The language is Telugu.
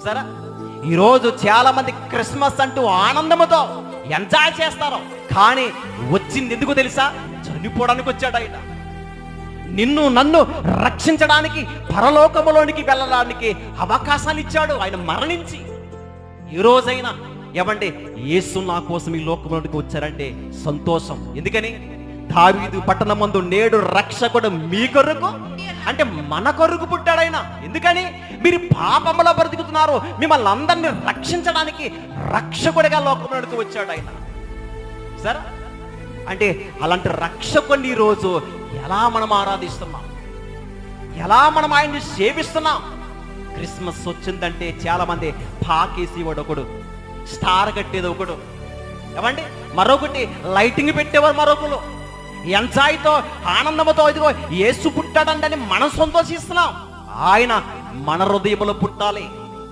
చూసారా, ఈరోజు చాలా మంది క్రిస్మస్ అంటూ ఆనందముతో ఎంజాయ్ చేస్తారు. కానీ వచ్చింది ఎందుకు తెలుసా? చనిపోవడానికి వచ్చాడు ఆయన. నిన్ను నన్ను రక్షించడానికి, పరలోకములోనికి వెళ్ళడానికి అవకాశాలు ఇచ్చాడు ఆయన మరణించి. ఈ రోజైనా ఏమంటే యేసు నా కోసం ఈ లోకంలోనికి వచ్చారంటే సంతోషం. ఎందుకని? దావీదు పట్టణమందు నేడు రక్షకుడు మీ కొరకు, అంటే మన కొరకు పుట్టాడైనా. ఎందుకని? మీరు పాపములో బ్రతుకుతున్నారు, మిమ్మల్ని అందరినీ రక్షించడానికి రక్షకుడిగా లోకంలోనికి వచ్చాడు ఆయన. సరే, అంటే అలాంటి రక్షకుడిని ఈరోజు ఎలా మనం ఆరాధిస్తున్నాం, ఎలా మనం ఆయన్ని సేవిస్తున్నాం? క్రిస్మస్ వచ్చిందంటే చాలా మంది పాకేసి ఒకడు, స్టార్ కట్టేది ఒకడు, ఏమండి మరొకటి లైటింగ్ పెట్టేవారు మరొకరు. ఎంజాయ్తో ఆనందంతో ఇదిగో యేసు పుట్టాడంటని మనం సంతోషిస్తున్నాం. ఆయన మన హృదయంలో పుట్టాలి.